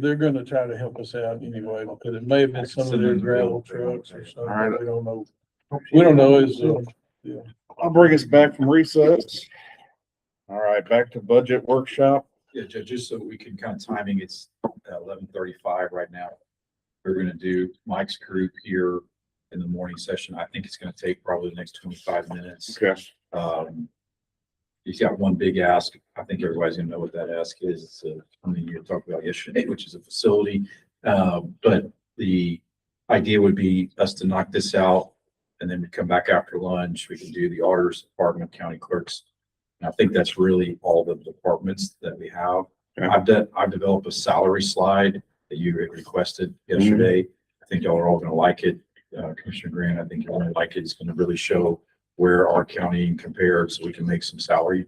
They're gonna try to help us out anyway, because it may have been some of their gravel trucks or something. Alright. We don't know. We don't know is, yeah. I'll bring us back from recess. All right, back to budget workshop. Yeah, just so we can kind of timing, it's 11:35 right now. We're gonna do Mike's group here in the morning session. I think it's gonna take probably the next 25 minutes. Okay. He's got one big ask. I think everybody's gonna know what that ask is. It's something you talked about yesterday, which is a facility. But the idea would be us to knock this out, and then we come back after lunch. We can do the auditor's department, county clerks. And I think that's really all the departments that we have. Okay. I've developed a salary slide that you had requested yesterday. I think y'all are all gonna like it. Commissioner Grant, I think you're gonna like it. It's gonna really show where our county compared, so we can make some salary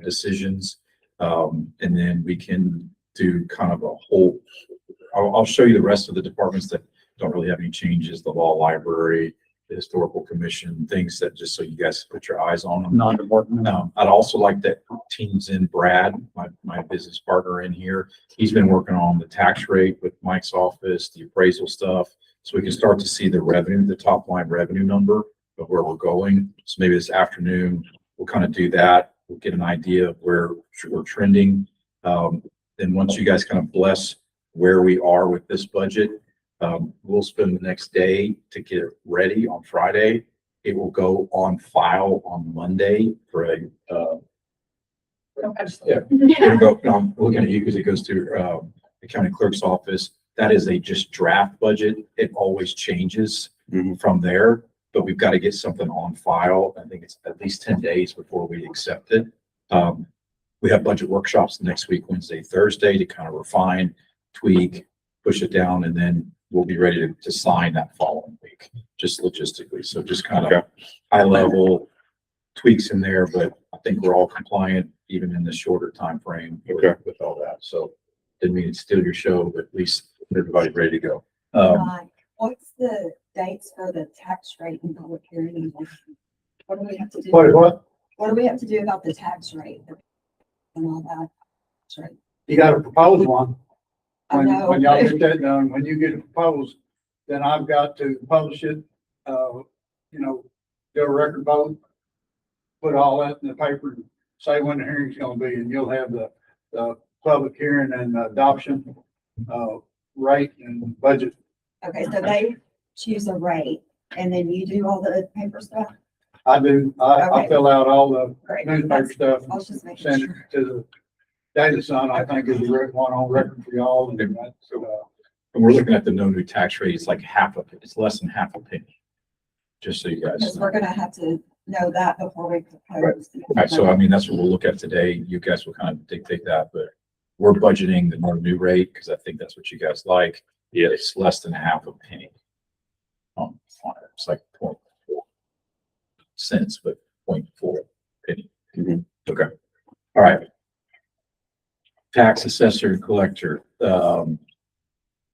decisions. And then we can do kind of a whole, I'll show you the rest of the departments that don't really have any changes, the law library, the historical commission, things that just so you guys put your eyes on them. Non-department. I'd also like that teams in Brad, my business partner in here. He's been working on the tax rate with Mike's office, the appraisal stuff. So we can start to see the revenue, the top line revenue number of where we're going. So maybe this afternoon, we'll kind of do that. We'll get an idea of where we're trending. Then once you guys kind of bless where we are with this budget, we'll spend the next day to get it ready on Friday. It will go on file on Monday for a, yeah, it'll go, no, I'm looking at you because it goes to the county clerk's office. That is a just draft budget. It always changes from there, but we've got to get something on file. I think it's at least 10 days before we accept it. We have budget workshops next week, Wednesday, Thursday, to kind of refine, tweak, push it down, and then we'll be ready to sign that following week, just logistically. So just kind of high level tweaks in there, but I think we're all compliant even in the shorter time frame with all that. So didn't mean to steal your show, but at least everybody's ready to go. What's the dates for the tax rate and public hearing? What do we have to do? What? What do we have to do about the tax rate and all that? That's right. You gotta propose one. I know. When y'all get that done, when you get it proposed, then I've got to publish it, do a record vote, put all that in the paper, and say when the hearing's gonna be, and you'll have the public hearing and adoption, rate and budget. Okay, so they choose a rate and then you do all the paper stuff? I do, I Okay. fill out all the Great. newspaper stuff, I was just making send it sure. to the Data Sun, I think is the one on record for y'all, and that's, And we're looking at the no new tax rate. It's like it's less than half a penny. Just so you guys Because know. we're gonna have to know that before we propose. All right, so I mean, that's what we'll look at today. You guys will kind of dictate that, but we're budgeting the no new rate because I think that's what you guys like. Yeah, it's less than half a penny. It's like 0.4 cents, but 0.4 penny. Okay. All right. Tax assessor and collector. The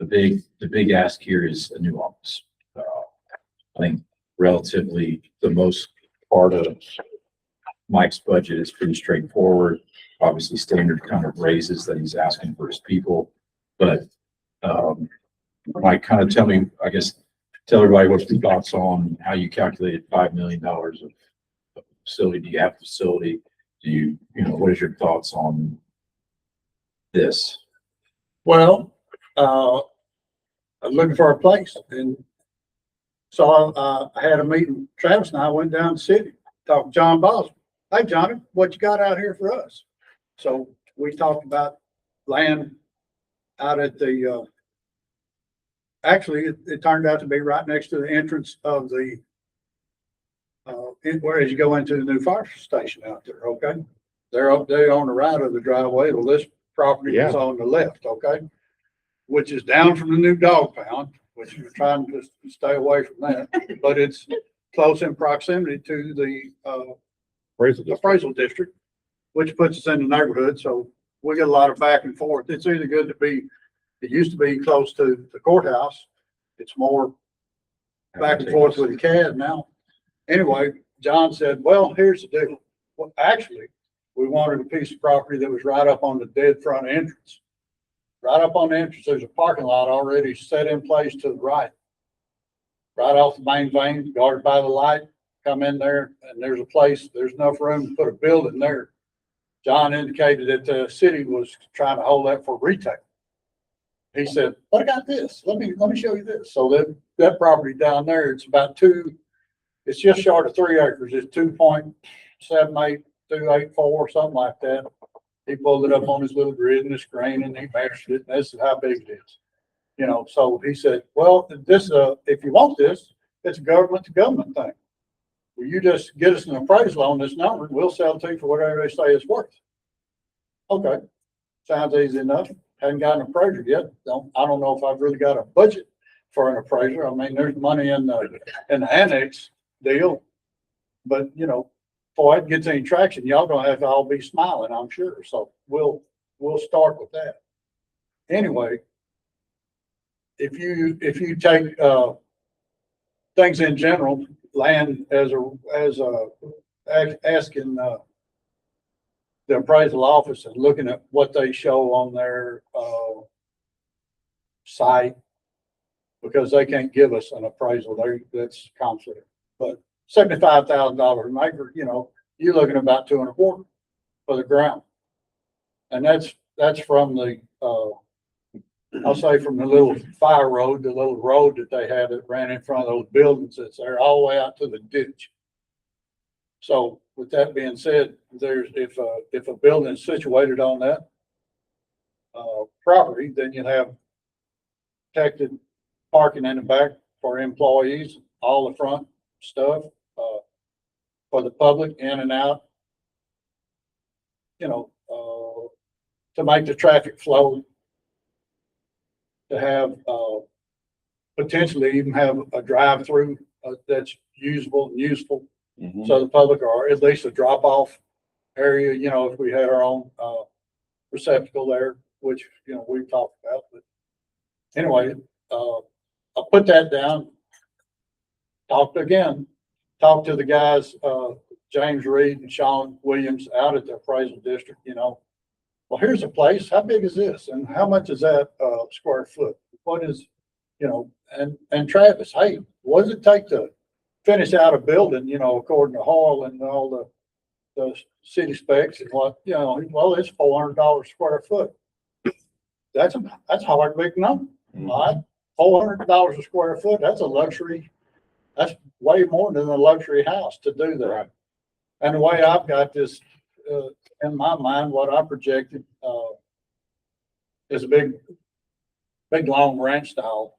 big ask here is a new office. I think relatively the most part of Mike's budget is pretty straightforward. Obviously standard kind of raises that he's asking for his people, but Mike, kind of tell me, I guess, tell everybody what's your thoughts on how you calculated $5 million of facility. Do you have a facility? Do you what is your thoughts on this? well, I'm looking for a place, and so I had a meeting. Travis and I went down to the city, talked to John Boswell. Hey, Johnny, what you got out here for us? So we talked about land out at the, actually, it turned out to be right next to the entrance of the, whereas you go into the new fire station out there, okay? They're up there on the right of the driveway. Well, this property is on the left, okay? Which is down from the new dog pound, which we're trying to stay away from that, but it's close in proximity to the appraisal district, which puts us in the neighborhood. So we get a lot of back and forth. It's either good to be, it used to be close to the courthouse. It's more back and forth with the CAD now. Anyway, John said, well, here's the deal. Well, actually, we wanted a piece of property that was right up on the dead front entrance. right up on the entrance, there's a parking lot already set in place to the right. Right off the main vein, guarded by the light, come in there, and there's a place, there's enough room to put a building there. John indicated that the city was trying to hold that for retail. He said, "But I got this. Let me show you this." So that property down there, it's it's just short of 3 acres. It's 2.78284, something like that. He pulled it up on his little grid and the screen and he measured it. And this is how big it is. You know, so he said, "Well, this, if you want this, it's a government to government thing. Will you just get us an appraisal on this number? We'll sell it to you for whatever they say it's worth." Okay, sounds easy enough. Hadn't got an appraiser yet. I don't know if I've really got a budget for an appraiser. I mean, there's money in the annex deal, but you know, before it gets any traction, y'all gonna have to all be smiling, I'm sure. So we'll start with that. Anyway, if you take things in general, land asking the appraisal office and looking at what they show on their site, because they can't give us an appraisal. That's conflict. But $75,000 an acre, you know, you're looking at about 2 1/4 for the ground, and that's from the I'll say from the little fire road, the little road that they have that ran in front of those buildings that's there all the way out to the ditch. So with that being said, if a building is situated on that property, then you have protected parking in the back for employees, all the front stuff, for the public in and out, you know, to make the traffic flow, to have, potentially even have a drive-through that's usable and useful. So the public, or at least a drop-off area, you know, if we had our own receptacle there, which, you know, we've talked about. But anyway, I'll put that down. Talk to the guys, James Reed and Sean Williams out at the appraisal district, you know. Well, here's a place. How big is this? And how much is that square foot? What is, you know, and Travis, hey, what does it take to finish out a building, you know, according to Hall and all the city specs and what, you know, well, it's $400 square foot. That's a hard big number. All right. $400 a square foot. That's a luxury. That's way more than a luxury house to do that. Right. And the way I've got this in my mind, what I projected is a big long ranch style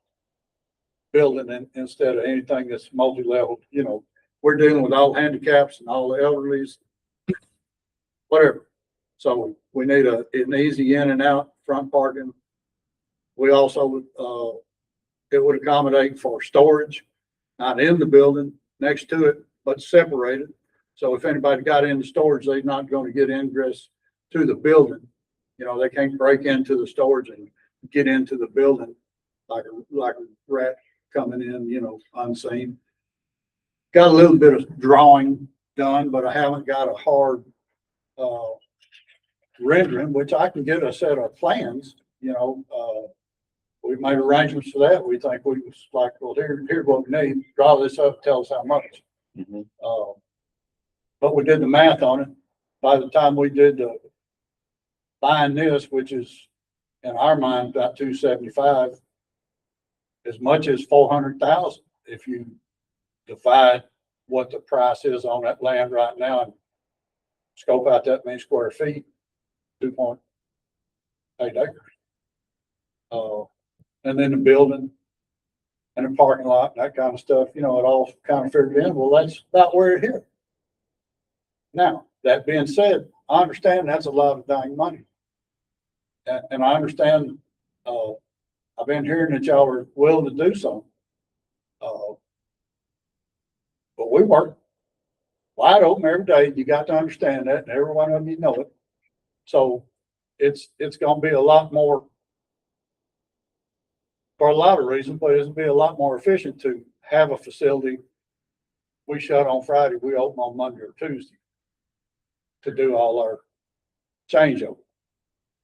building instead of anything that's multi-level. You know, we're dealing with all handicaps and all the elderlies, whatever. So we need an easy in and out front parking. We also it would accommodate for storage, not in the building, next to it, but separated. So if anybody got into storage, they're not going to get ingress to the building. You know, they can't break into the storage and get into the building like a rat coming in, you know, unseen. Got a little bit of drawing done, but I haven't got a hard rendering, which I can get a set of plans, you know. We've made arrangements for that. We think we was like, well, here's what we need. Draw this up, tell us how much. But we did the math on it. By the time we did buying this, which is in our mind about 275, as much as 400,000 if you divide what the price is on that land right now and scope out that many square feet, 2.8 acres. And then the building and the parking lot, that kind of stuff, you know, it all kind of figured in. Well, that's about where it is. Now, that being said, I understand that's a lot of dang money. And I understand, I've been hearing that y'all are willing to do something. But we work wide open every day. You got to understand that, and every one of you know it. So it's going to be a lot more, for a lot of reasons, but it's going to be a lot more efficient to have a facility. We shut on Friday, we open on Monday or Tuesday to do all our changeover.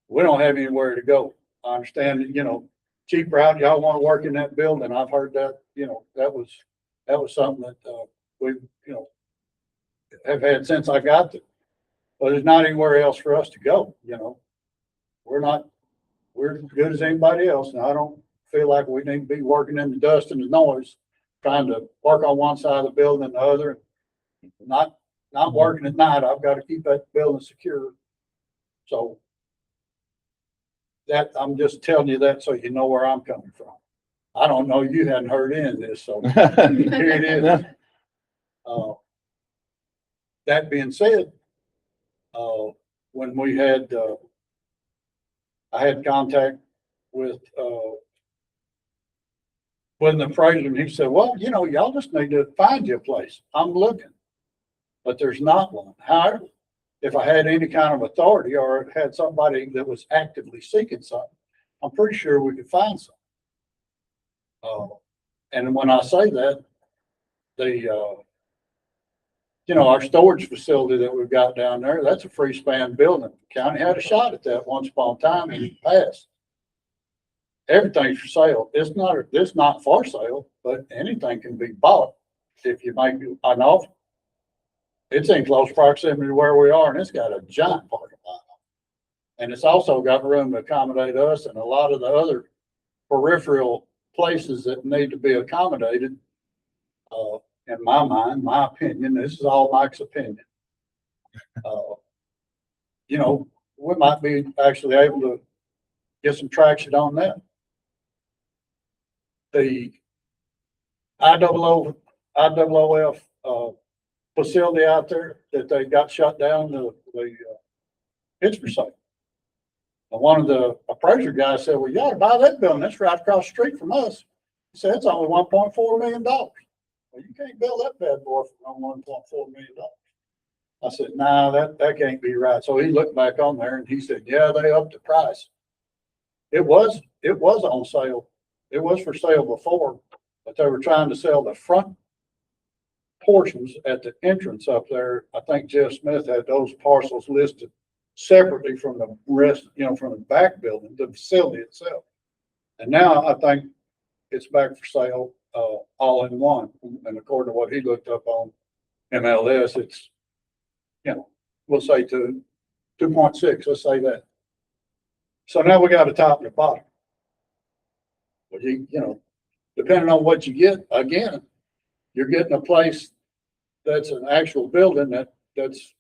We don't have anywhere to go. I understand that, cheap route, y'all want to work in that building. I've heard that, that was something that, we, have had since I got there. But there's not anywhere else for us to go, we're as good as anybody else, and I don't feel like we need to be working in the dust and the noise, trying to work on one side of the building and the other. Not working at night. I've got to keep that building secure. So that, I'm just telling you that so you know where I'm coming from. I don't know, you hadn't heard any of this, so here it is. That being said, when we had, I had contact with the appraiser, and he said, well, y'all just need to find you a place. I'm looking, but there's not one. However, if I had any kind of authority or had somebody that was actively seeking something, I'm pretty sure we could find something. And when I say that, our storage facility that we've got down there, that's a free span building. The county had a shot at that once upon a time and it passed. Everything's for sale. It's not for sale, but anything can be bought if you make an offer. It's in close proximity to where we are, and it's got a giant parking lot. And it's also got room to accommodate us and a lot of the other peripheral places that need to be accommodated. In my mind, my opinion, this is all Mike's opinion. We might be actually able to get some traction on that. The IOOF facility out there that they got shut down, it's for sale. And one of the appraiser guys said, well, you ought to buy that building. That's right across the street from us. He said, it's only $1.4 million. Well, you can't build that bad boy for $1.4 million. I said, nah, that can't be right. So he looked back on there and he said, yeah, they upped the price. It was on sale. It was for sale before, but they were trying to sell the front portions at the entrance up there. I think Jeff Smith had those parcels listed separately from the rest, from the back building, the facility itself. And now I think it's back for sale, all in one. And according to what he looked up on MLS, it's, we'll say 2.6, let's say that. So now we got a top and a bottom. But depending on what you get, again, you're getting a place that's an actual building that's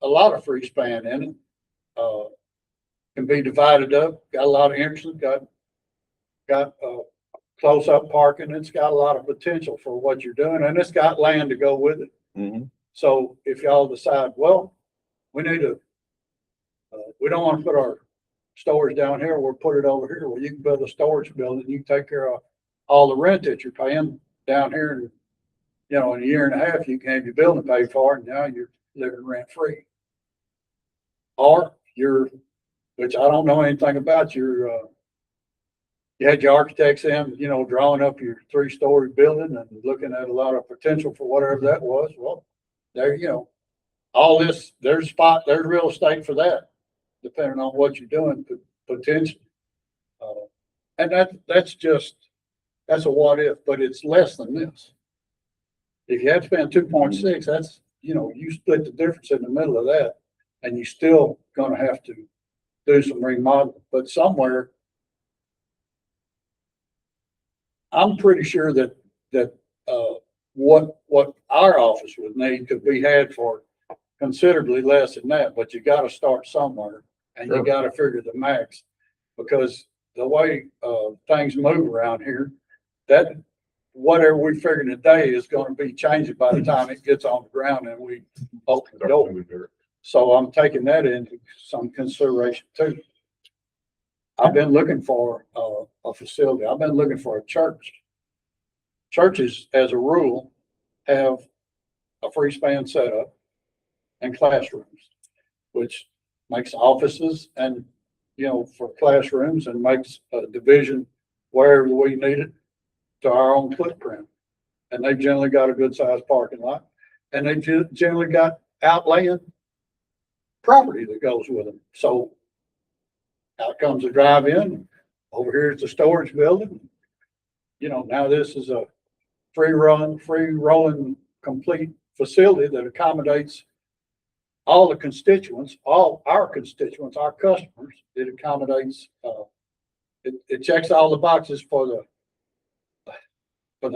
a lot of free span in it. Can be divided up, got a lot of entrances, got close up parking. It's got a lot of potential for what you're doing, and it's got land to go with it. Mm-hmm. So if y'all decide, well, we need to, we don't want to put our storage down here, we'll put it over here. Well, you can build a storage building. You can take care of all the rent that you're paying down here. And, in a year and a half, you can have your building paid for, and now you're living rent free. Or which I don't know anything about, you had your architects in, drawing up your 3-story building and looking at a lot of potential for whatever that was. Well, there, all this, there's real estate for that, depending on what you're doing, potentially. And that's a what if, but it's less than this. If you have to spend 2.6, that's, you split the difference in the middle of that, and you're still going to have to do some remodeling. But somewhere, I'm pretty sure that what our office would need could be had for considerably less than that. But you got to start somewhere, and you got to figure the max, because the way things move around here, that whatever we figure today is going to be changing by the time it gets on the ground and we open the door. So I'm taking that into some consideration too. I've been looking for a facility. I've been looking for a church. Churches, as a rule, have a free span setup and classrooms, which makes offices and, for classrooms, and makes a division wherever we need it to our own footprint. And they've generally got a good sized parking lot, and they've generally got outlaying property that goes with them. So Out comes the drive-in, over here is the storage building. You know, now this is a free rolling, complete facility that accommodates all the constituents, all our constituents, our customers. It accommodates, it checks all the boxes for the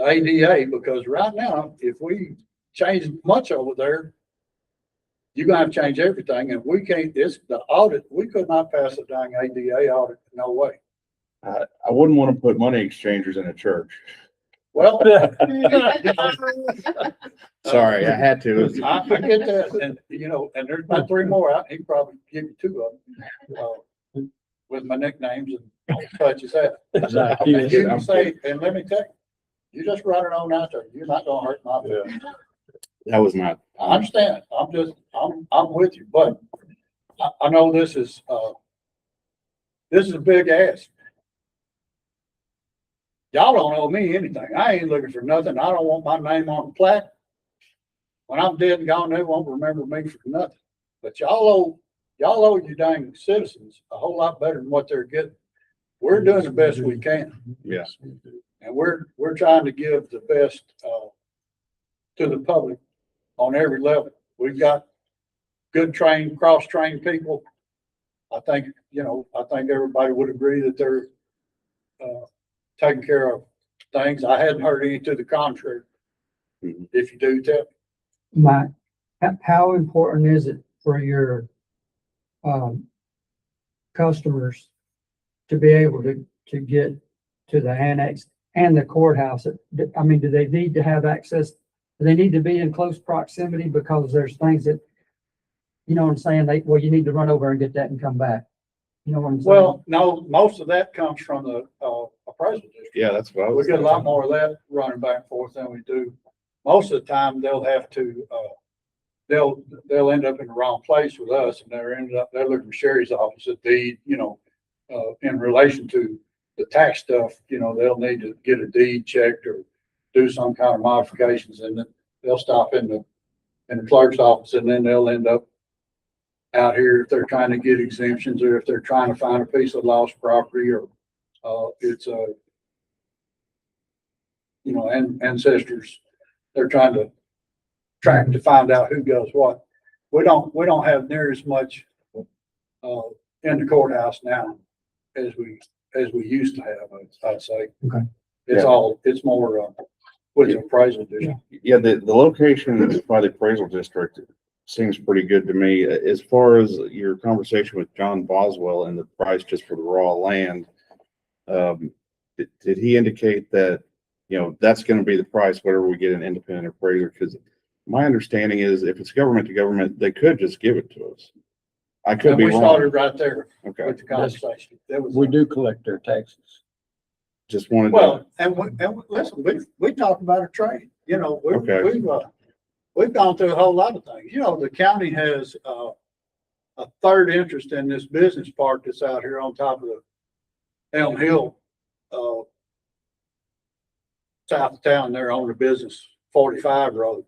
ADA, because right now, if we change much over there, you're gonna have to change everything, and we can't, it's the audit, we could not pass a dang ADA audit, no way. I wouldn't want to put money exchangers in a church. Well, Sorry, I had to. I get that, and, you know, and there's about three more out, he probably give you two of them, with my nicknames and such as that. Exactly. And you can say, and let me tell you, you just run it on out there, you're not gonna hurt my feelings. That was not. I understand, I'm with you, but I know this is a big ask. Y'all don't owe me anything. I ain't looking for nothing. I don't want my name on the plaque. When I'm dead and gone, they won't remember me for nothing. But y'all owe your dang citizens a whole lot better than what they're getting. We're doing the best we can. Yeah. And we're trying to give the best to the public on every level. We've got good trained, cross-trained people. I think everybody would agree that they're taking care of things. I hadn't heard any to the contrary. Mhm. If you do, tell me. Mike, how important is it for your customers to be able to get to the annex and the courthouse? I mean, do they need to have access? Do they need to be in close proximity because there's things that, you know what I'm saying? Well, you need to run over and get that and come back. You know what I'm saying? Well, no, most of that comes from the appraisal district. Yeah, that's what I We was. get a lot more of that running back and forth than we do. Most of the time, they'll have to, they'll end up in the wrong place with us, and they're looking for Sherry's office at deed, you know, in relation to the tax stuff, you know, they'll need to get a deed checked or do some kind of modifications, and then they'll stop in the clerk's office, and then they'll end up out here if they're trying to get exemptions, or if they're trying to find a piece of lost property, or it's you know, ancestors. They're trying to track to find out who does what. We don't have near as much in the courthouse now as we used to have, I'd say. Okay. It's more with the appraisal district. Yeah, the location by the appraisal district seems pretty good to me. As far as your conversation with John Boswell and the price just for the raw land, did he indicate that, you know, that's going to be the price, whatever we get an independent appraiser? Because my understanding is if it's government to government, they could just give it to us. I could And be we wrong. started right there Okay, with the conversation. That was We do collect their taxes. just wanted to, well, and listen, we talked about a trade. You know, Okay. we've gone through a whole lot of things. You know, the county has a third interest in this business park that's out here on top of the Elm Hill, south of town there on the business 45 road.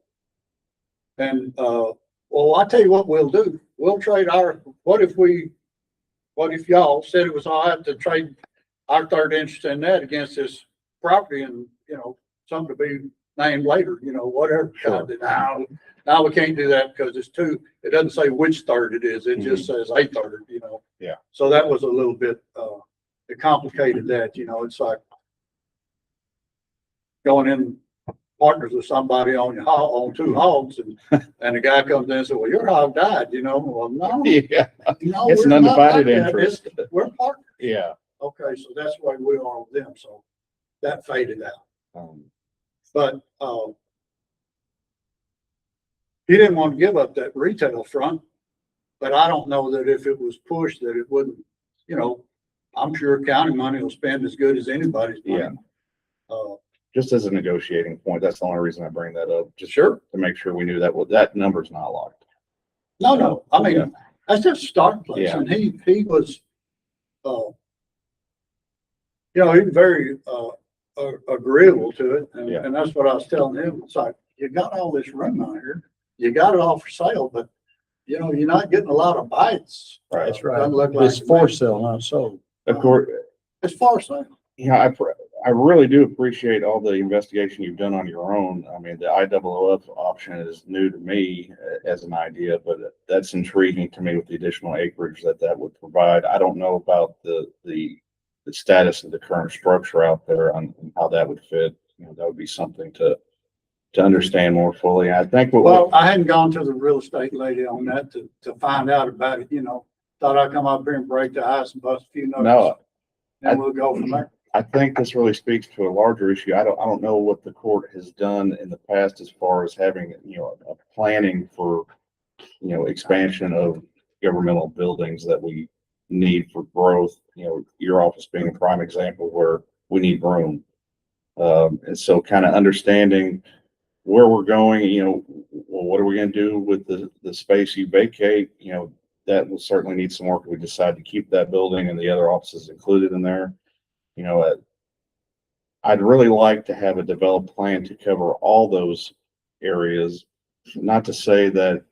And, well, I'll tell you what we'll do. We'll trade what if y'all said it was all right to trade our third interest in that against this property, and, you know, something to be named later, you know, whatever. Sure. Now we can't do that because it doesn't say which third it is. It just says a third, you know? Yeah. So that was a little bit, it complicated that, you know, it's like going in partners with somebody on two hogs, and the guy comes in and says, well, your hog died, you know? Well, no. yeah, No, it's we're an not like undivided that. interest. We're partners. Yeah. Okay, so that's why we are with them. So that faded out. Um, But he didn't want to give up that retail front. But I don't know that if it was pushed that it wouldn't, you know, I'm sure county money will spend as good as anybody's money. just as a negotiating point, that's the only reason I bring that up, just Sure. to make sure we knew that, well, that number's not locked. No, I mean, Yeah. that's just a start place. Yeah. And he was, you know, he was very agreeable to it. Yeah. And that's what I was telling him. It's like, you got all this room out here. You got it all for sale, but you know, you're not getting a lot of bites. Right. That's right. Doesn't look like It's it, for man. sale, not sold. Of course, It's for sale. yeah, I really do appreciate all the investigation you've done on your own. I mean, the IOOF option is new to me as an idea, but that's intriguing to me with the additional acreage that would provide. I don't know about the status of the current structure out there on how that would fit. You know, that would be something to understand more fully. I think Well, I hadn't gone to the real estate lady on that to find out about it, you know. Thought I'd come up here and break the ice and bust a few nuts. No, And we'll go from there. I think this really speaks to a larger issue. I don't know what the court has done in the past as far as having, you know, a planning for, you know, expansion of governmental buildings that we need for growth. You know, your office being a prime example where we need room. And so kind of understanding where we're going, you know, well, what are we going to do with the space you vacate? You know, that will certainly need some work if we decide to keep that building and the other offices included in there. You know, I'd really like to have a developed plan to cover all those areas. Not to say that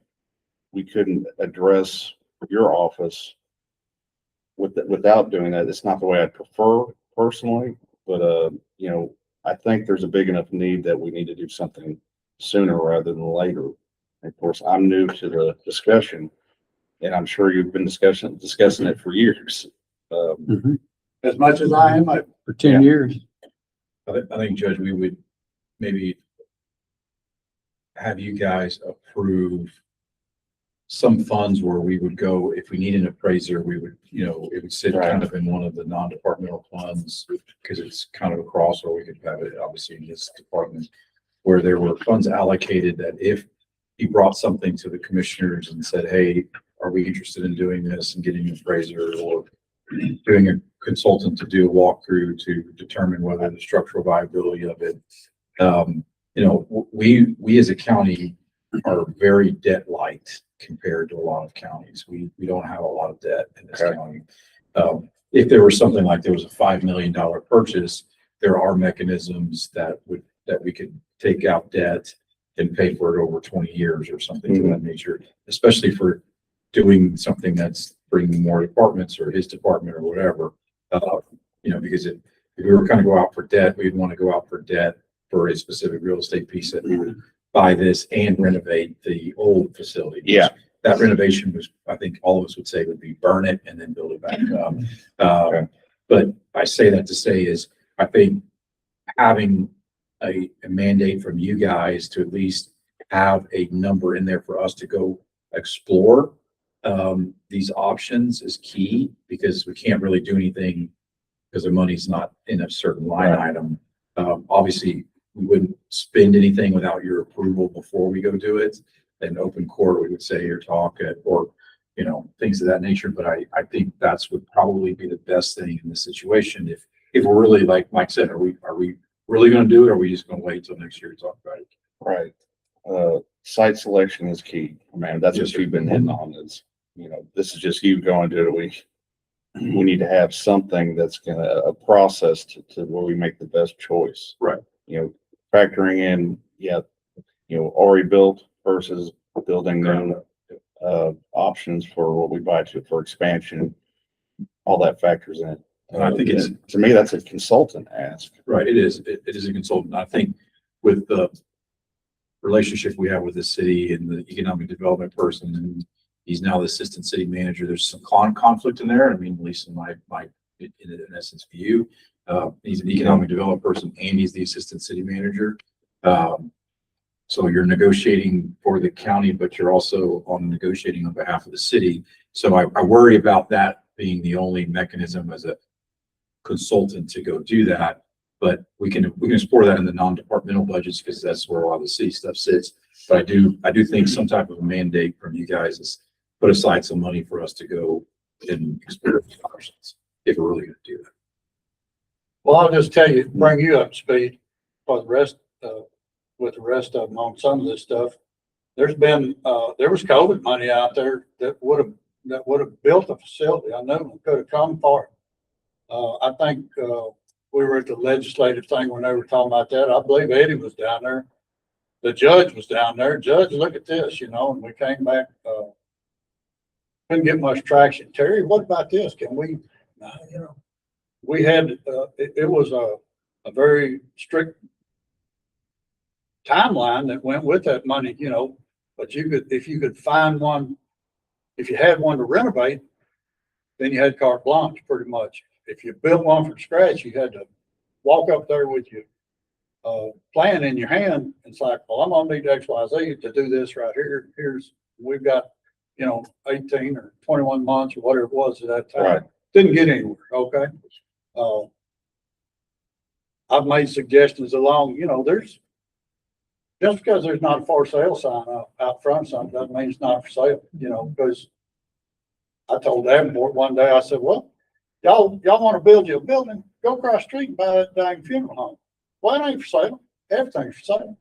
we couldn't address your office without doing that. It's not the way I'd prefer personally, but you know, I think there's a big enough need that we need to do something sooner rather than later. And of course, I'm new to the discussion, and I'm sure you've been discussing it for years. As much as I am, For 10 years. I think, Judge, we would maybe have you guys approve some funds where we would go, if we need an appraiser, we would, you know, it would sit kind of in one of the non-departmental funds because it's kind of across, or we could have it obviously in this department where there were funds allocated that if he brought something to the commissioners and said, hey, are we interested in doing this and getting an appraiser or doing a consultant to do a walkthrough to determine whether the structural viability of it. You know, we as a county are very debt light compared to a lot of counties. We don't have a lot of debt in this county. If there was something like there was a $5 million purchase, there are mechanisms that we could take out debt and pay for it over 20 years or something of that nature, especially for doing something that's bringing more departments or his department or whatever. You know, because if we were going to go out for debt, we'd want to go out for debt for a specific real estate piece that we would buy this and renovate the old facility. Yeah. That renovation was, I think all of us would say would be burn it and then build it back up. But I say that to say is, I think having a mandate from you guys to at least have a number in there for us to go explore these options is key, because we can't really do anything because the money's not in a certain line item. Obviously, we wouldn't spend anything without your approval before we go do it. In open court, we would say or talk or, you know, things of that nature. But I think that's would probably be the best thing in this situation. If we're really, like Mike said, are we really going to do it, or are we just going to wait till next year to talk about it? Right. Site selection is key. I mean, that's what you've been hitting on is, you know, this is just you going to it. We need to have something that's a process to where we make the best choice. Right. You know, factoring in, you know, already built versus building new options for what we buy for expansion. All that factors in. And I think it's, to me, that's a consultant ask. right. It is. It is a consultant. I think with the relationship we have with the city and the economic development person, and he's now the assistant city manager, there's some conflict in there. I mean, at least in my in essence view, he's an economic development person and he's the assistant city manager. So you're negotiating for the county, but you're also negotiating on behalf of the city. So I worry about that being the only mechanism as a consultant to go do that. But we can explore that in the non-departmental budgets because that's where a lot of the city stuff sits. But I do think some type of a mandate from you guys is put aside some money for us to go and explore these options if we're really going to do that. well, I'll just tell you, bring you up to speed for the rest, with the rest of them on some of this stuff. There's been, there was COVID money out there that would have built a facility. I know it could have come for it. I think, we were at the legislative thing when they were talking about that. I believe Eddie was down there. The judge was down there. Judge, look at this, you know, and we came back, Couldn't get much traction. Terry, what about this? Can we, we had, it was a very strict timeline that went with that money, but you could, if you could find one, if you had one to renovate, then you had carte blanche pretty much. If you built one from scratch, you had to walk up there with your plan in your hand. It's like, well, I'm gonna need X, Y, Z to do this right here. We've got, 18 or 21 months or whatever it was at that time. Right. Didn't get anywhere, okay? I've made suggestions along, there's, just because there's not a for sale sign out front, something doesn't mean it's not for sale, because I told Davenport one day, I said, well, y'all want to build you a building, go across the street and buy that dang funeral home. Well, it ain't for sale. Everything's for sale.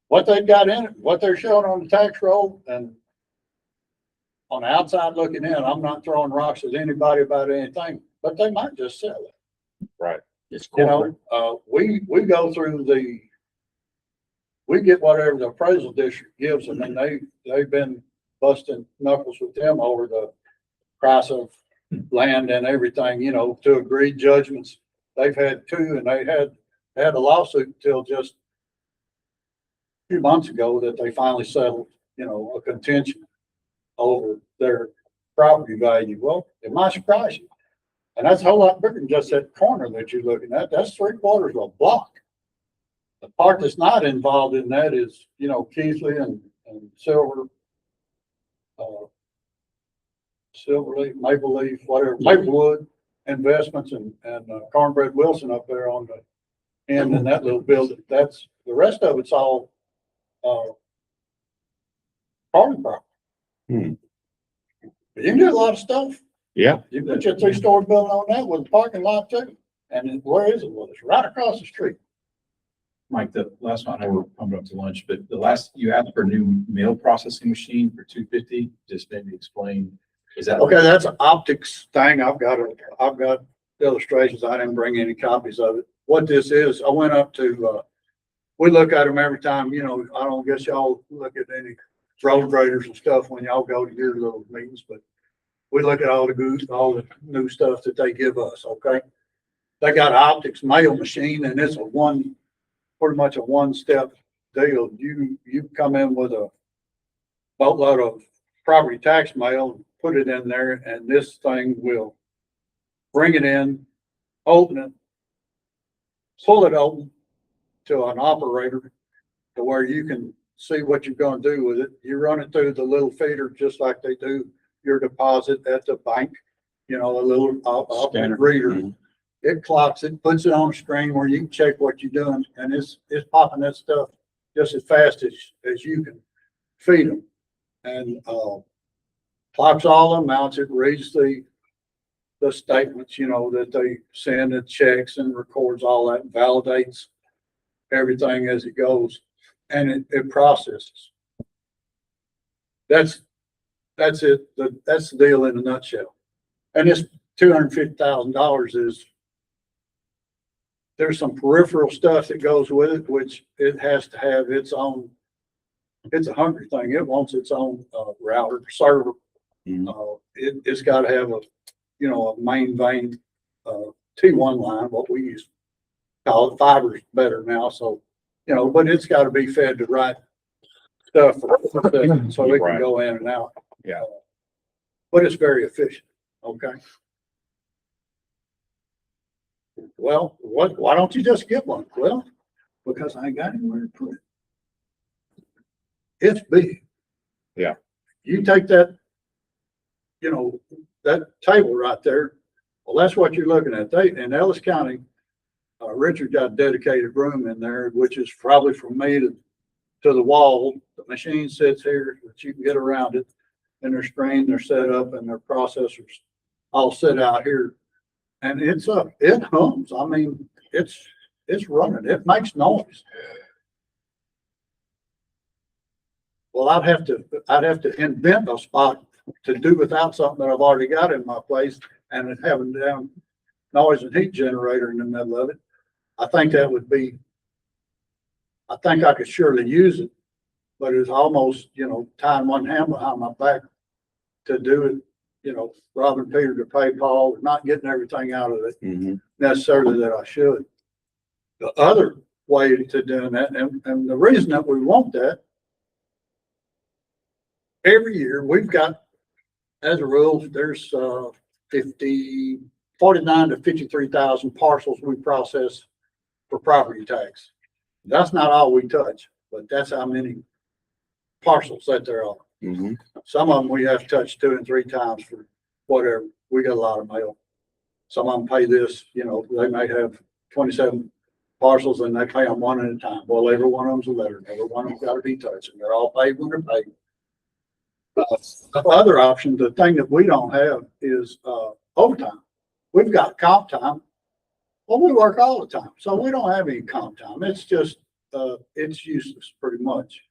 What they've got in it, what they're showing on the tax roll, and on the outside looking in, I'm not throwing rocks at anybody about anything, but they might just sell it. Right. It's We go through we get whatever the appraisal district gives them, and they've been busting knuckles with them over the price of land and everything, to agreed judgments. They've had two, and they had a lawsuit till just a few months ago that they finally settled, a contention over their property value. Well, it might surprise you. And that's a whole lot bigger than just that corner that you're looking at. That's 3/4 of a block. The part that's not involved in that is, Keithley and Silver, Silverleaf, Maple Leaf, whatever, Maplewood Investments and Cornbread Wilson up there on the end in that little building. That's, the rest of it's all, parking property. But you can do a lot of stuff. Yeah. You put your 3-story building on that with a parking lot too. And where is it? Well, it's right across the street. Mike, the last one, I know we're coming up to lunch, but you asked for a new mail processing machine for $250. Just maybe explain, is that? Okay, that's an optics thing. I've got illustrations. I didn't bring any copies of it. What this is, I went up to, we look at them every time, I don't guess y'all look at any road graders and stuff when y'all go to your little meetings, but we look at all the new stuff that they give us, okay? They got an optics mail machine, and it's pretty much a one-step deal. You come in with a boatload of property tax mail, put it in there, and this thing will bring it in, open it, pull it open to an operator to where you can see what you're gonna do with it. You run it through the little feeder just like they do your deposit at the bank, a little Scanner. reader. Mm-hmm. It clocks it, puts it on a screen where you can check what you're doing, and it's popping that stuff just as fast as you can feed them. And clocks all the amounts. It reads the statements, that they send, it checks and records all that, and validates everything as it goes, and it processes. That's it. That's the deal in a nutshell. And this $250,000 there's some peripheral stuff that goes with it, which it has to have its own. It's a hungry thing. It wants its own router server. It's got to have a main vein T1 line, what we used to call it. Fiber's better now, so but it's got to be fed the right stuff so it can go in and out. Yeah. But it's very efficient. Okay. Well, why don't you just get one? Well, because I ain't got anywhere to put it. It's big. Yeah. You take that, that table right there. Well, that's what you're looking at. In Ellis County, Richard got a dedicated room in there, which is probably from me to the wall. The machine sits here, but you can get around it. And their screen, they're set up, and their processors all set out here. And it's up. It hums. I mean, it's running. It makes noise. Well, I'd have to invent a spot to do without something that I've already got in my place, and having down noise and heat generator in the middle of it. I think that would be. I think I could surely use it, but it's almost, you know, tying one hand behind my back to do it, you know, robbing Peter to pay Paul, not getting everything out of it Mhm. necessarily that I should. The other way to doing that, and the reason that we want that, every year we've got, as a rule, there's 49 to 53,000 parcels we process for property tax. That's not all we touch, but that's how many parcels that there are. Mhm. Some of them we have to touch 2 and 3 times for whatever. We got a lot of mail. Some of them pay this, you know, they may have 27 parcels and they pay them one at a time. Well, every one of them's a letter, every one of them's got to be touched, and they're all paid when they're paid. The other option, the thing that we don't have is overtime. We've got comp time. Well, we work all the time, so we don't have any comp time. It's just, it's useless pretty much.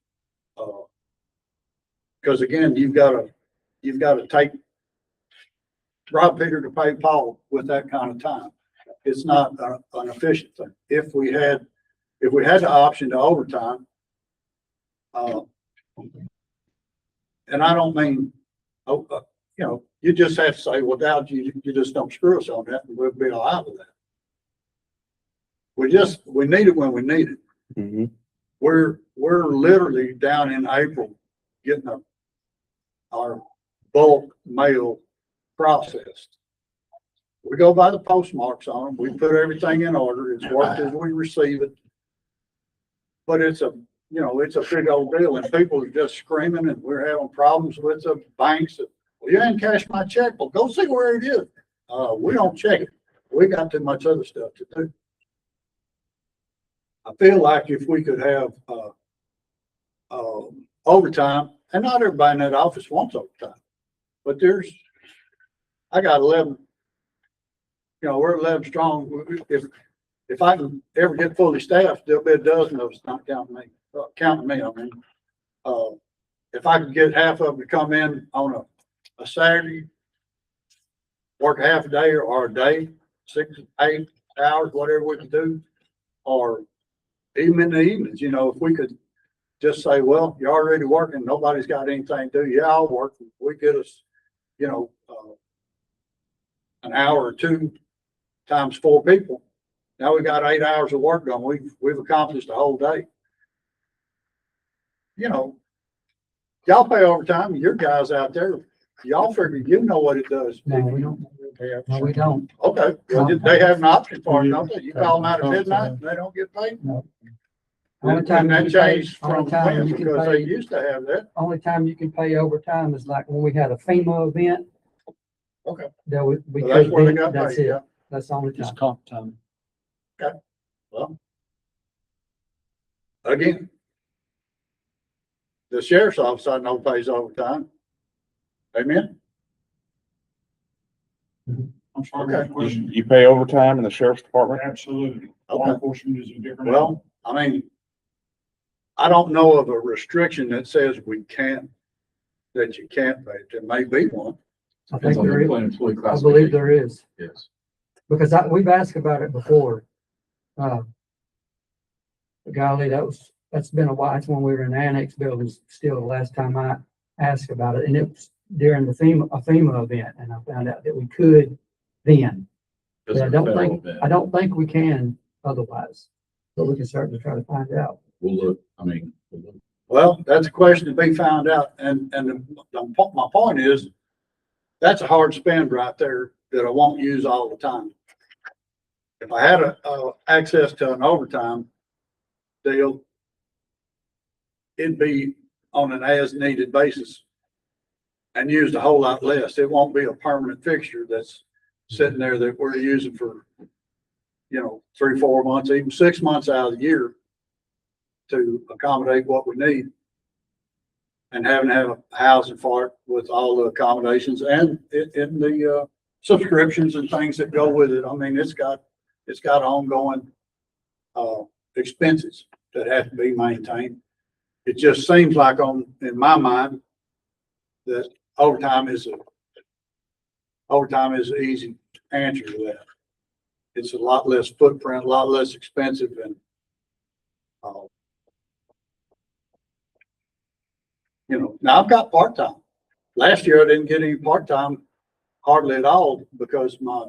Because again, you've got to take rob Peter to pay Paul with that kind of time. It's not an efficient thing. If we had the option to overtime, and I don't mean, you know, you just have to say, well, Dow, you just don't screw us on that, and we'll be all right with that. We need it when we need it. Mhm. We're literally down in April getting our bulk mail processed. We go by the postmarks on them. We put everything in order. It's worked as we receive it. But it's a big old deal, and people are just screaming, and we're having problems with the banks. Well, you didn't cash my check. Well, go see where it is. We don't check it. We got too much other stuff to do. I feel like if we could have overtime, and not everybody in that office wants overtime, but I got 11. You know, we're 11 strong. If I can ever get fully staffed, there'll be a dozen of us, not counting me. Counting me, I mean. If I could get half of them to come in on a Saturday, work half a day or a day, 6, 8 hours, whatever we can do, or even in the evenings, you know, if we could just say, well, you're already working, nobody's got anything to do. Yeah, I'll work. We get us, you know, an hour or 2 times 4 people. Now we got 8 hours of work done. We've accomplished the whole day. You know, y'all pay overtime. Your guys out there, y'all figure you know what it does. No, we don't. No, we don't. Okay, well, they have an option for it, don't they? You call them out at midnight and they don't get paid. No. Only time And that you can pay, changed from only time when, you can because they pay, used to have that. only time you can pay overtime is like when we had a FEMA event. Okay. That we Well, that's where they could, got that's paid, it. yeah. That's the only It's time. comp time. Well, again, the sheriff's office, I know, pays overtime. Amen? I'm sorry, Okay. what question? You pay overtime in the sheriff's department? Absolutely. Law Okay. enforcement is a different. Well, I mean, I don't know of a restriction that says that you can't pay. There may be one. I Depends think on the there is. employee I believe classification. there is, Yes. because we've asked about it before. Golly, that's been a while. It's when we were in the annex buildings still the last time I asked about it. And it was during a FEMA event, and I found out that we could then. But I don't think we can otherwise, but we can certainly try to find out. We'll look, we'll look. Well, that's a question to be found out. And my point is, that's a hard spend right there that I won't use all the time. If I had access to an overtime deal, it'd be on an as needed basis and used a whole lot less. It won't be a permanent fixture that's sitting there that we're using for, 3, 4 months, even 6 months out of the year to accommodate what we need. And having to have a housing for it with all the accommodations and in the subscriptions and things that go with it. I mean, it's got ongoing expenses that have to be maintained. It just seems like in my mind that overtime is an easy answer to that. It's a lot less footprint, a lot less expensive, and You know, now I've got part-time. Last year I didn't get any part-time hardly at all because my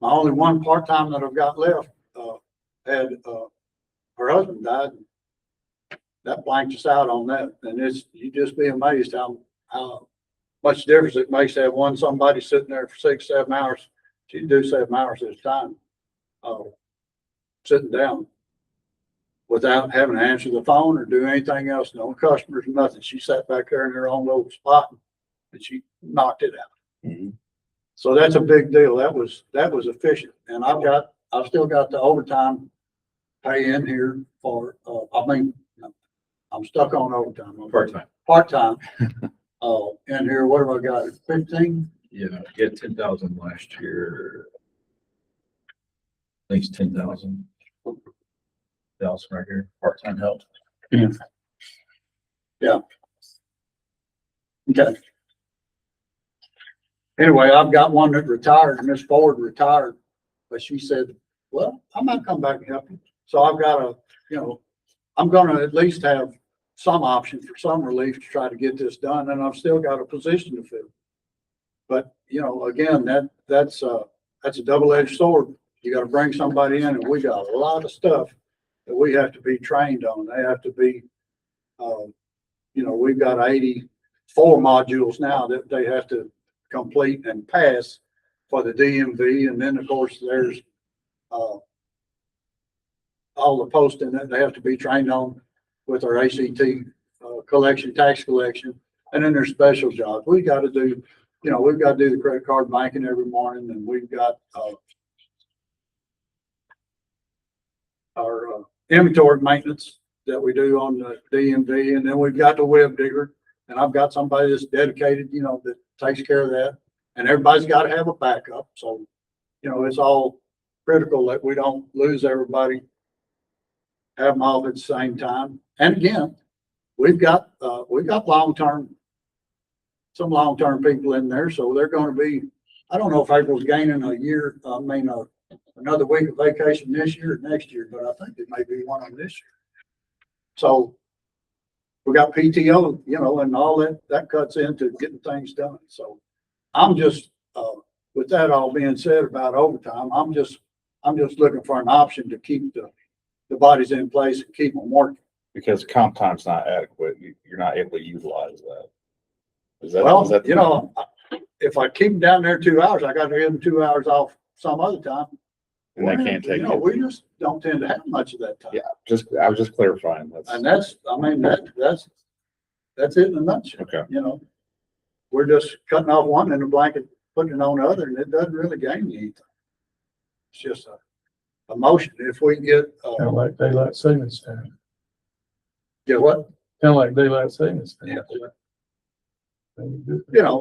only one part-time that I've got left, had, her husband died. That blanked us out on that. And you'd just be amazed how much difference it makes to have somebody sitting there for 6, 7 hours. She'd do 7 hours at a time, sitting down without having to answer the phone or do anything else. No customers, nothing. She sat back there in her own little spot and she knocked it out. Mhm. So that's a big deal. That was efficient. And I've still got the overtime pay in here for, I'm stuck on overtime. Part-time. Part-time. In here, what have I got? 15? Yeah, you had 10,000 last year. I think it's 10,000. 1,000 right here, part-time help. Okay. Anyway, I've got one that retired, Miss Ford retired, but she said, well, I might come back and help you. So I've got I'm gonna at least have some option for some relief to try to get this done, and I've still got a position to fill. But, again, that's a double-edged sword. You gotta bring somebody in, and we got a lot of stuff that we have to be trained on. They have to be, we've got 84 modules now that they have to complete and pass for the DMV. And then, of course, there's all the posting that they have to be trained on with our ACT collection, tax collection. And then there's special jobs. We've got to do the credit card banking every morning, and we've got our inventory maintenance that we do on the DMV. And then we've got the web digger, and I've got somebody that's dedicated, that takes care of that. And everybody's got to have a backup. So, it's all critical that we don't lose everybody, have them all at the same time. And again, we've got some long-term people in there. So they're going to be, I don't know if April's gaining another week of vacation this year or next year, but I think it may be one of them this year. So we got PTO, and all that cuts into getting things done. So I'm just, with that all being said about overtime, I'm just looking for an option to keep the bodies in place and keep them working. Because comp time's not adequate. You're not able to utilize that. If I keep them down there 2 hours, I got to give them 2 hours off some other time. And they can't take it. We just don't tend to have much of that time. Yeah, I was just clarifying. And that's it in a nutshell. Okay. We're just cutting off one in a blanket, putting it on the other, and it doesn't really gain you anything. It's just a motion. If we get, Kind of like daylight savings time. get what? Kind of like daylight savings time. Yeah. Yeah.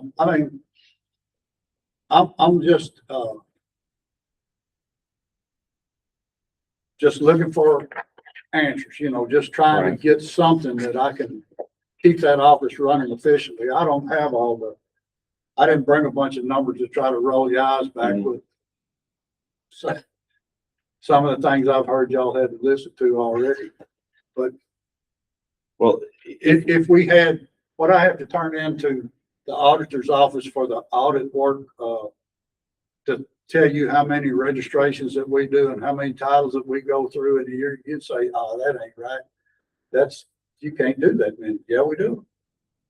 I'm just looking for answers, just trying to Right. get something that I can keep that office running efficiently. I don't have I didn't bring a bunch of numbers to try to roll your eyes back with some of the things I've heard y'all had to listen to already. But Well, if we had, what I have to turn into the auditor's office for the audit work, to tell you how many registrations that we do and how many titles that we go through in a year, you'd say, oh, that ain't right. You can't do that, man. Yeah, we do.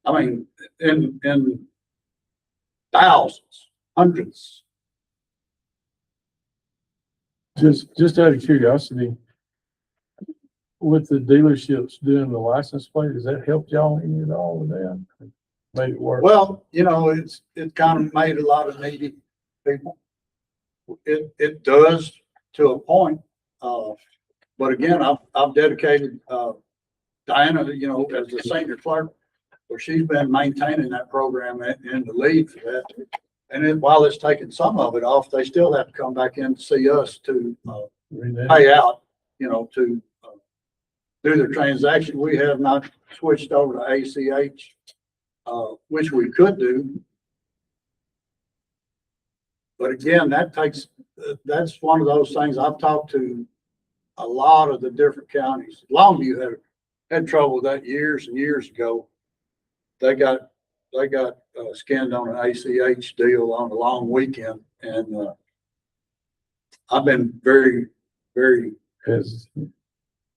I mean, in thousands, hundreds. Just out of curiosity, with the dealerships doing the license plate, does that help y'all any at all with that? Made it work? Well, it kind of made a lot of needy people. It does to a point. But again, I've dedicated, Diana, as the senior clerk, where she's been maintaining that program in the lead for that. And while it's taking some of it off, they still have to come back in to see us to, pay out, to do their transaction. We have not switched over to ACH, which we could do. But again, that's one of those things. I've talked to a lot of the different counties. Longview had trouble with that years and years ago. they got skinned on an ACH deal on a long weekend, and I've been very, very Cause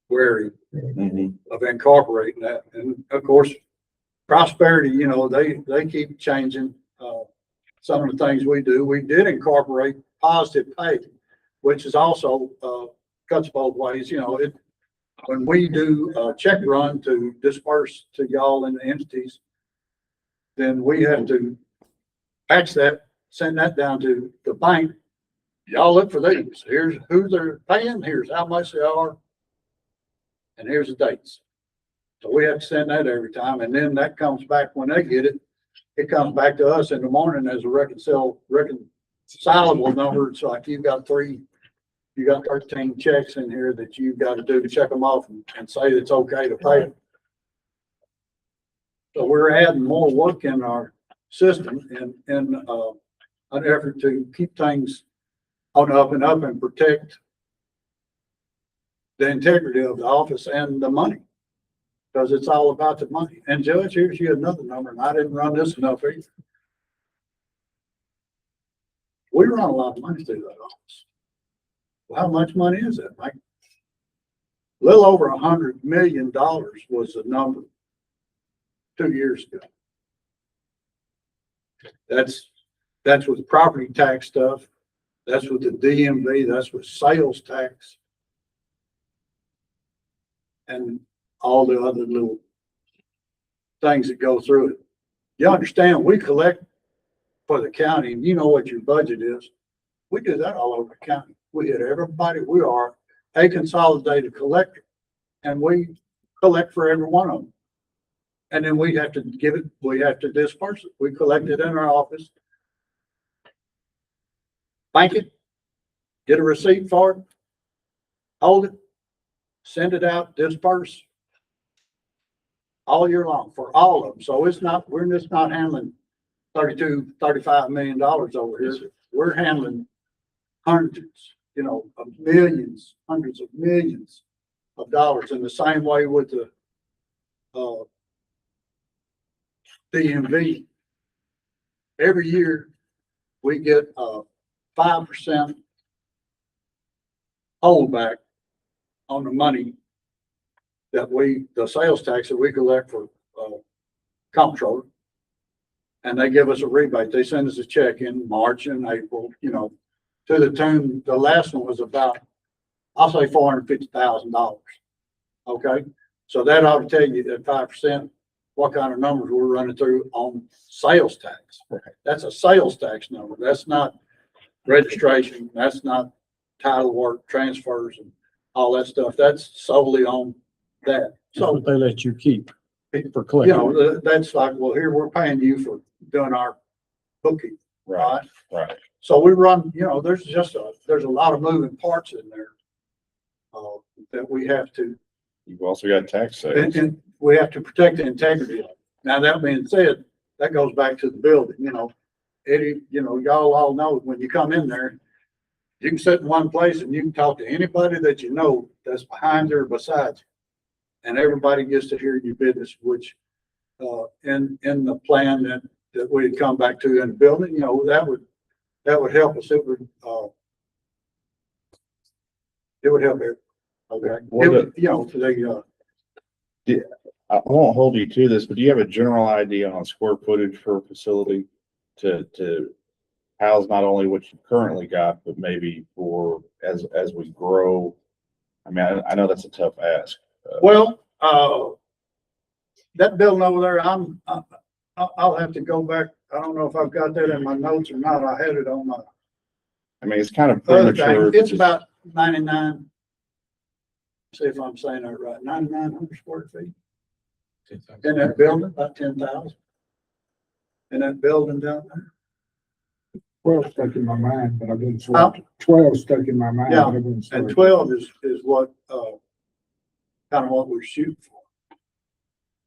wary Mhm. of incorporating that. And of course, Prosperity, they keep changing, some of the things we do. We did incorporate positive pay, which is also, cuts both ways, when we do a check run to disperse to y'all and the entities, then we have to patch that, send that down to the bank. Y'all look for these. Here's who they're paying, here's how much they are, and here's the dates. So we have to send that every time, and then that comes back when they get it. It comes back to us in the morning as a reconcilable number. It's like you got 13 checks in here that you've got to do to check them off and say it's okay to pay them. So we're adding more work in our system in an effort to keep things on the up and up and protect the integrity of the office and the money. Because it's all about the money. And Judge, here's you another number, and I didn't run this enough either. We run a lot of money through that office. Well, how much money is that, Mike? A little over $100 million was the number 2 years ago. That's with property tax stuff. That's with the DMV. That's with sales tax. And all the other little things that go through it. You understand, we collect for the county, and you know what your budget is. We do that all over the county. We hit everybody. We are a consolidated collector, and we collect for every one of them. And then we have to disperse it. We collect it in our office, bank it, get a receipt for it, hold it, send it out, disperse all year long for all of them. So we're just not handling $35 million over here. We're handling hundreds, of millions, hundreds of millions of dollars. In the same way with the DMV. Every year we get 5% holdback on the money the sales tax that we collect for comptroller. And they give us a rebate. They send us a check in March and April, to the tune, the last one was about, I'll say $450,000. Okay. So that ought to tell you that 5%, what kind of numbers we're running through on sales tax. Right. That's a sales tax number. That's not registration. That's not title work, transfers and all that stuff. That's solely on that. So So, they let you keep for collecting. that's like, well, here, we're paying you for doing our bookkeeping, Right, right? right. So we run, there's a lot of moving parts in there that we have to, You've also got tax sales. and we have to protect the integrity of it. Now, that being said, that goes back to the building, Eddie, y'all all know when you come in there, you can sit in one place and you can talk to anybody that you know that's behind you or beside you. And everybody gets to hear your business, which, in the plan that we'd come back to in the building, that would help us. It would help everybody. Okay. I won't hold you to this, but do you have a general idea on square footage for a facility to house not only what you currently got, but maybe for as we grow? I mean, I know that's a tough ask. Well, that building over there, I'll have to go back. I don't know if I've got that in my notes or not. I had it on my I mean, it's kind of other premature. thing. It's about 99. See if I'm saying that right. 9,900 square feet in that building, about 10,000. In that building down there. 12 stuck in my mind, but I didn't Huh? sort. 12 stuck in my mind, Yeah, but I didn't sort. And 12 is what, kind of what we're shooting for.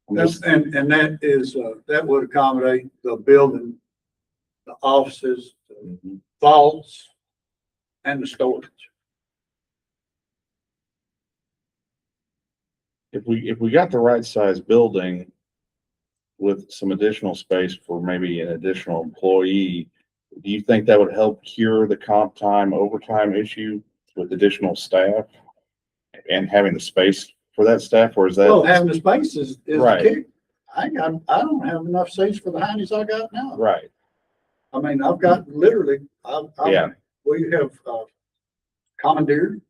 And that is, that would accommodate the building, the offices, the Mhm. vaults, and the storage. If we got the right size building, with some additional space for maybe an additional employee, do you think that would help cure the comp time overtime issue with additional staff and having the space for that staff, or is that? Well, having the space is the Right. key. I don't have enough seats for the heinies I got now. Right, I mean, I've got literally, Yeah. we have, commandeered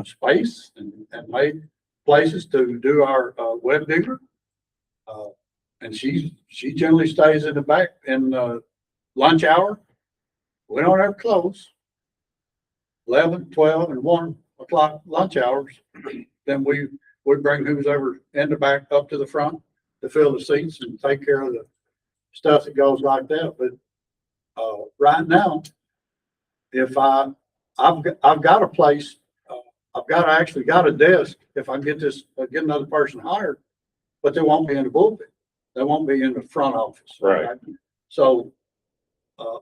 space and made places to do our, web digger. And she generally stays in the back in, lunch hour. We don't ever close. 11, 12, and 1 o'clock lunch hours. Then we bring who's ever in the back up to the front to fill the seats and take care of the stuff that goes like that. But, right now, if I've got a place, actually got a desk, if I get get another person hired, but they won't be in the bullpen. They won't be in the front office. Right. Okay? So,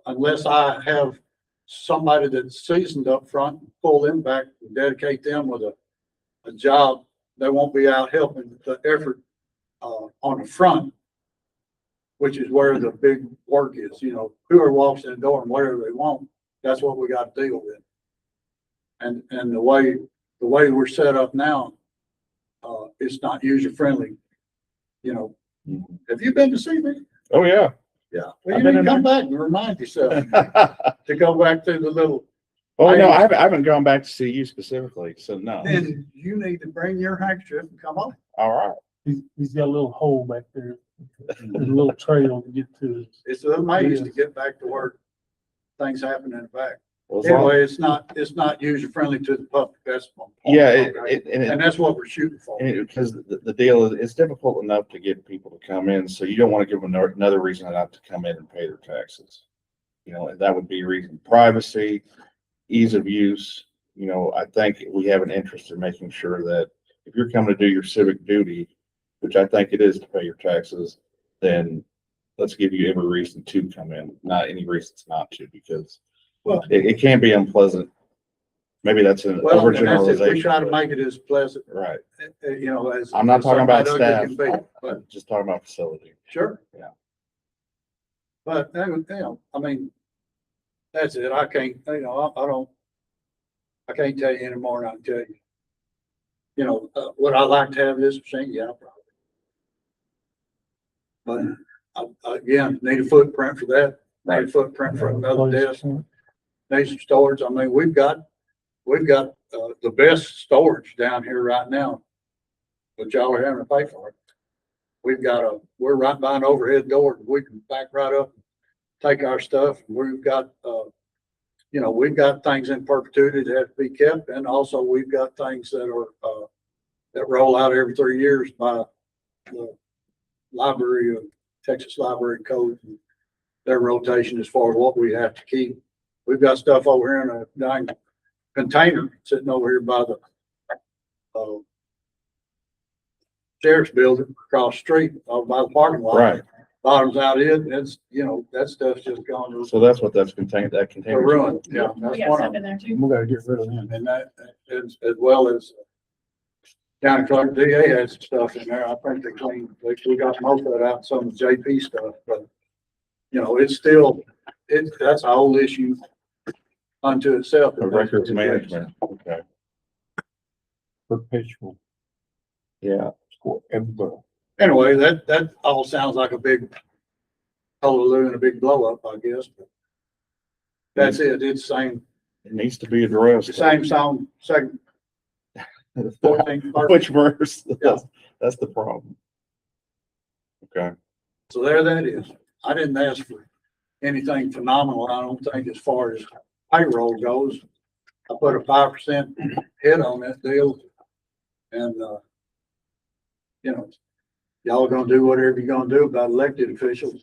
unless I have somebody that's seasoned up front, pull them back and dedicate them with a job, they won't be out helping the effort, on the front, which is where the big work is, whoever walks in the door and whatever they want, that's what we got to deal with. And the way we're set up now, it's not user friendly. Have you been to see me? oh, yeah. Yeah. Well, I've you been need to in come back and remind yourself to go back to the little, Oh, no, I haven't gone back to see you specifically, so no. then you need to bring your handkerchief and come on. All right. He's got a little hole back there, a little trail to get to it. It's a maze to get back to where things happen in the back. Well, as long- Anyway, it's not user friendly to the public. That's one point. Yeah, Okay? And that's what we're shooting for. because the deal is, it's difficult enough to get people to come in, so you don't want to give them another reason not to come in and pay their taxes. And that would be reason, privacy, ease of use. I think we have an interest in making sure that if you're coming to do your civic duty, which I think it is to pay your taxes, then let's give you every reason to come in, not any reasons not to, because Well, it can be unpleasant. Maybe that's an and that's it. overgeneralization. We try to but- make it as pleasant, Right. as. I'm not as talking about somebody ugly staff. can be, But Just talking about facility. sure. Yeah. But, I mean, that's it. I can't, I can't tell you anymore than I can tell you. Would I like to have this machine? Yeah, probably. But again, need a footprint for that, need a footprint for another desk, need some storage. I mean, we've got the best storage down here right now, but y'all are having to pay for it. We're right by an overhead door. We can back right up, take our stuff. We've got, we've got things in perpetuity that have to be kept. And also we've got things that are, that roll out every 3 years by the Library of Texas Library Code, and their rotation as far as what we have to keep. We've got stuff over here in a dang container sitting over here by the, sheriff's building across the street, by the parking lot. Right. Bottoms out in, it's, that stuff's just gone to So that's what that's contained, that container. ruin. Yeah, that's We got one stuff of in them. there too. We gotta get rid of him. And that, as well as county clerk DA has some stuff in there. I think they cleaned, we got most of it out, some of the JP stuff, but it's still, that's a whole issue unto itself. The records management. Okay. Perpetual Yeah. for everybody. Anyway, that all sounds like a big hullabaloo and a big blow up, I guess, but that's it. It's the It needs to be addressed. same song, second, 14th verse. Which verse? Yeah. That's the problem. Okay. So there that is. I didn't ask for anything phenomenal, I don't think, as far as payroll goes. I put a 5% hit on that deal. And, y'all are gonna do whatever you're gonna do about elected officials.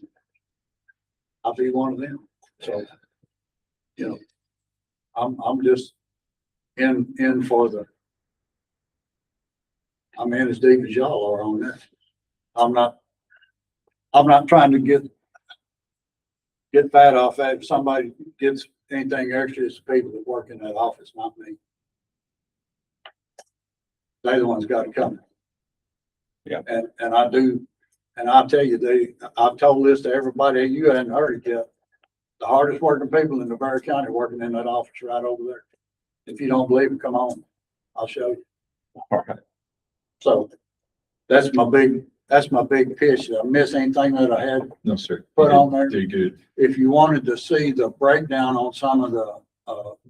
I'll be one of them. So, I'm just in for I'm in as deep as y'all are on this. I'm not trying to get fat off that. If somebody gets anything extra, it's the people that work in that office, not me. They're the ones got to come. Yeah. And I do And I'll tell you, I've told this to everybody, you hadn't heard it yet. The hardest working people in Navarro County working in that office right over there. If you don't believe it, come on, I'll show you. All right. So that's my big pitch. Did I miss anything that I had No, sir. put on there? You're good. If you wanted to see the breakdown on some of the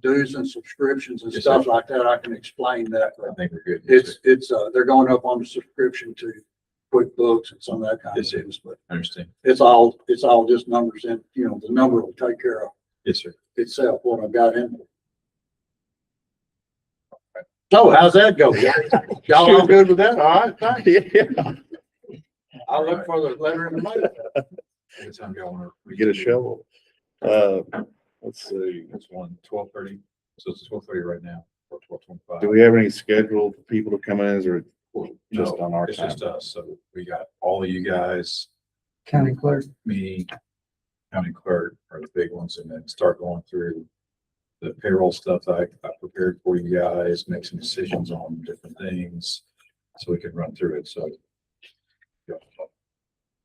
dues and subscriptions and Yes, stuff sir. like that, I can explain that. I think we're good. Yes, sir. It's they're going up on the subscription to QuickBooks and some of that kind of Yes, sir. things, but I understand. it's all just numbers and, the number will take care of Yes, sir. itself, what I've got in. So how's that go? Y'all all good with that? All right, thanks. Yeah. I'll look for the letter in the mail. Anytime y'all want to. We get a shovel. Let's see. It's 12:30. So it's 12:30 right now, or 12:25. Do we have any scheduled people to come in? Is it just No, on our it's time? just us. So we got all of you guys, County clerk. me, county clerk are the big ones, and then start going through the payroll stuff I prepared for you guys, make some decisions on different things, so we can run through it. So yeah.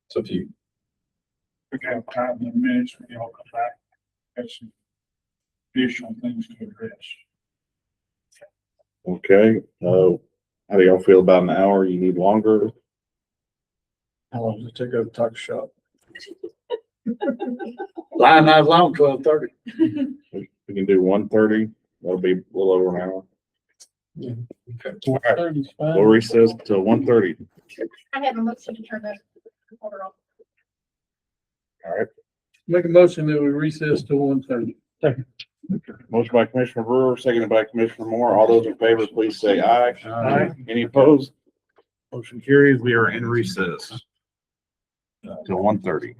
So if you, We can have time in minutes when y'all come back. Have some additional things to address. Okay, how do y'all feel about an hour? You need longer? How long does it take to talk shop? Line not long, 12:30. We can do 1:30. That'll be a little over an hour. All right, we'll recess till 1:30. I have a motion to turn the order off. All right. Make a motion that we recess to 1:30. Motion by Commissioner Brewer, seconded by Commissioner Moore. All those in favor, please say aye. Aye. Any opposed? Motion carries. We are in recess till 1:30.